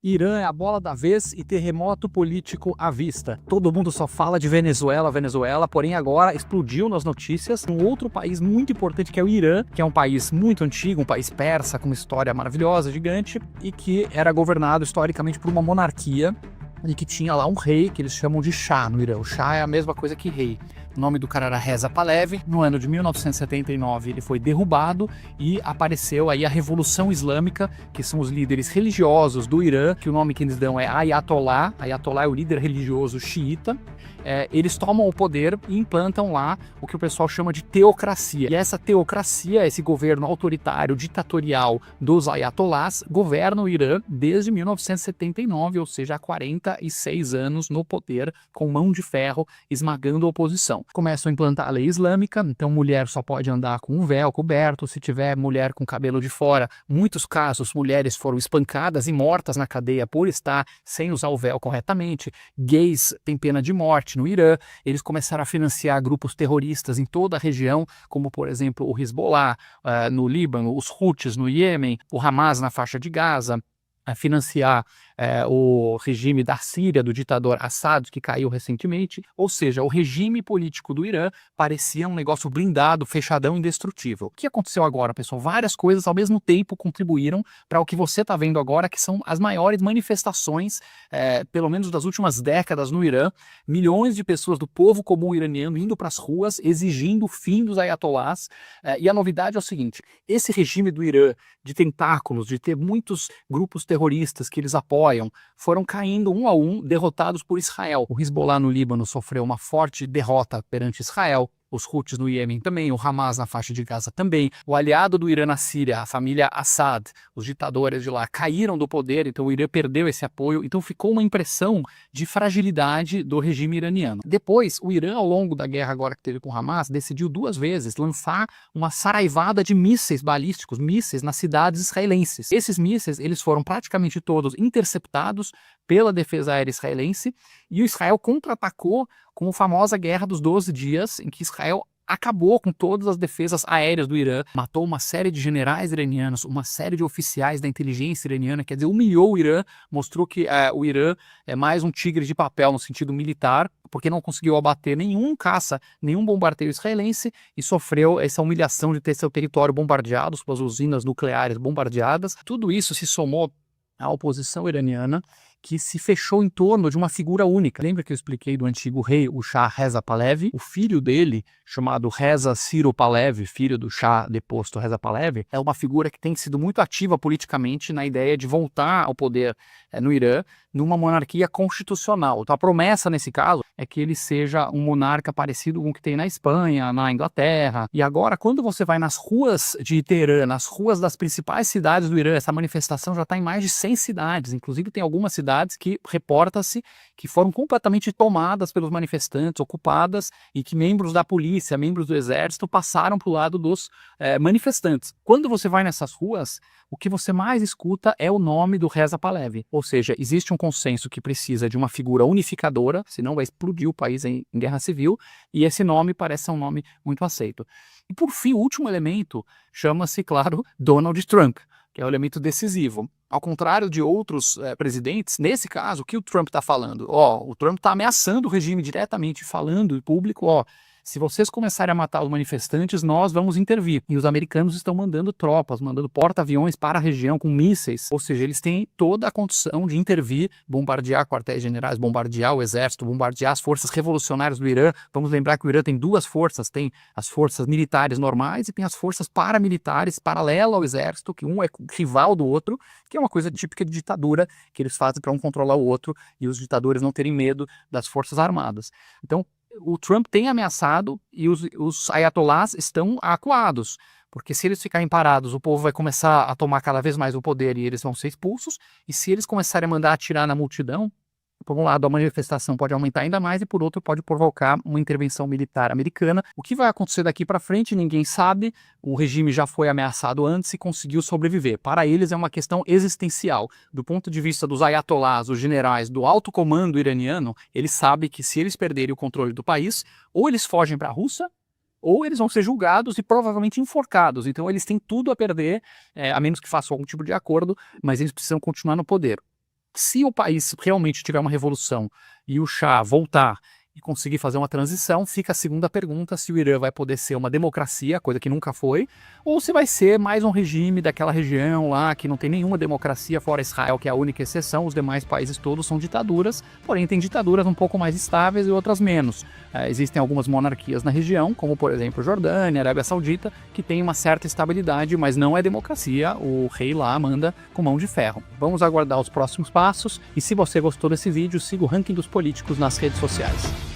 Irã é a bola da vez e terremoto político à vista. Todo mundo só fala de Venezuela, Venezuela, porém agora explodiu nas notícias um outro país muito importante que é o Irã, que é um país muito antigo, um país persa com uma história maravilhosa, gigante, e que era governado historicamente por uma monarquia e que tinha lá um rei que eles chamam de Shah no Irã. O Shah é a mesma coisa que rei. O nome do cara era Reza Pahlavi. No ano de 1979 ele foi derrubado e apareceu aí a Revolução Islâmica, que são os líderes religiosos do Irã, que o nome que eles dão é Ayatollah. Ayatollah é o líder religioso xiita. Eles tomam o poder e implantam lá o que o pessoal chama de teocracia. E essa teocracia, esse governo autoritário, ditatorial dos ayatollahs, governa o Irã desde 1979, ou seja, há 46 anos no poder, com mão de ferro, esmagando a oposição. Começam a implantar a lei islâmica, então mulher só pode andar com um véu coberto, se tiver mulher com cabelo de fora, muitos casos mulheres foram espancadas e mortas na cadeia por estar sem usar o véu corretamente. Gays têm pena de morte no Irã. Eles começaram a financiar grupos terroristas em toda a região, como por exemplo o Hezbollah no Líbano, os Houthis no Iêmen, o Hamas na faixa de Gaza, a financiar o regime da Síria, do ditador Assad, que caiu recentemente. Ou seja, o regime político do Irã parecia um negócio blindado, fechadão, indestrutível. O que aconteceu agora, pessoal? Várias coisas ao mesmo tempo contribuíram para o que você está vendo agora, que são as maiores manifestações, pelo menos das últimas décadas no Irã. Milhões de pessoas do povo comum iraniano indo para as ruas, exigindo o fim dos ayatollahs. E a novidade é o seguinte: esse regime do Irã, de tentáculos, de ter muitos grupos terroristas que eles apoiam, foram caindo um a um, derrotados por Israel. O Hezbollah no Líbano sofreu uma forte derrota perante Israel. Os Houthis no Iêmen também, o Hamas na faixa de Gaza também. O aliado do Irã na Síria, a família Assad, os ditadores de lá, caíram do poder, então o Irã perdeu esse apoio, então ficou uma impressão de fragilidade do regime iraniano. Depois, o Irã, ao longo da guerra agora que teve com o Hamas, decidiu 2 vezes lançar uma saraivada de mísseis balísticos, mísseis nas cidades israelenses. Esses mísseis, eles foram praticamente todos interceptados pela defesa aérea israelense, e o Israel contra-atacou com a famosa Guerra dos 12 Dias, em que Israel acabou com todas as defesas aéreas do Irã, matou uma série de generais iranianos, uma série de oficiais da inteligência iraniana, quer dizer, humilhou o Irã, mostrou que o Irã é mais um tigre de papel no sentido militar, porque não conseguiu abater nenhum caça, nenhum bombardeio israelense, e sofreu essa humilhação de ter seu território bombardeado, suas usinas nucleares bombardeadas. Tudo isso se somou à oposição iraniana, que se fechou em torno de uma figura única. Lembra que eu expliquei do antigo rei, o Shah Reza Pahlavi? O filho dele, chamado Reza Ciro Pahlavi, filho do Shah deposto Reza Pahlavi, é uma figura que tem sido muito ativa politicamente na ideia de voltar ao poder no Irã, numa monarquia constitucional. Então a promessa nesse caso é que ele seja um monarca parecido com o que tem na Espanha, na Inglaterra. E agora, quando você vai nas ruas de Teherã, nas ruas das principais cidades do Irã, essa manifestação já está em mais de 100 cidades, inclusive tem algumas cidades que reporta-se que foram completamente tomadas pelos manifestantes, ocupadas, e que membros da polícia, membros do exército passaram para o lado dos manifestantes. Quando você vai nessas ruas, o que você mais escuta é o nome do Reza Pahlavi, ou seja, existe um consenso que precisa de uma figura unificadora, senão vai explodir o país em guerra civil, e esse nome parece ser um nome muito aceito. E por fim, o último elemento chama-se, claro, Donald Trump, que é o elemento decisivo. Ao contrário de outros presidentes, nesse caso, o que o Trump está falando? O Trump está ameaçando o regime diretamente, falando em público, se vocês começarem a matar os manifestantes, nós vamos intervir. E os americanos estão mandando tropas, mandando porta-aviões para a região com mísseis. Ou seja, eles têm toda a condição de intervir, bombardear quartéis generais, bombardear o exército, bombardear as forças revolucionárias do Irã. Vamos lembrar que o Irã tem duas forças, tem as forças militares normais e tem as forças paramilitares, paralelas ao exército, que um é rival do outro, que é uma coisa típica de ditadura, que eles fazem para um controlar o outro e os ditadores não terem medo das forças armadas. Então, o Trump tem ameaçado e os ayatollahs estão acuados, porque se eles ficarem parados, o povo vai começar a tomar cada vez mais o poder e eles vão ser expulsos, e se eles começarem a mandar atirar na multidão, por um lado a manifestação pode aumentar ainda mais e por outro pode provocar uma intervenção militar americana. O que vai acontecer daqui para frente ninguém sabe, o regime já foi ameaçado antes e conseguiu sobreviver. Para eles é uma questão existencial. Do ponto de vista dos ayatollahs, os generais, do alto comando iraniano, eles sabem que se eles perderem o controle do país, ou eles fogem para a Rússia, ou eles vão ser julgados e provavelmente enforcados. Então eles têm tudo a perder, a menos que façam algum tipo de acordo, mas eles precisam continuar no poder. Se o país realmente tiver uma revolução e o Shah voltar e conseguir fazer uma transição, fica a segunda pergunta se o Irã vai poder ser uma democracia, coisa que nunca foi, ou se vai ser mais um regime daquela região lá que não tem nenhuma democracia, fora Israel, que é a única exceção, os demais países todos são ditaduras, porém tem ditaduras um pouco mais estáveis e outras menos. Existem algumas monarquias na região, como por exemplo Jordânia, Arábia Saudita, que tem uma certa estabilidade, mas não é democracia, o rei lá manda com mão de ferro. Vamos aguardar os próximos passos, e se você gostou desse vídeo, siga o Ranking dos Políticos nas redes sociais.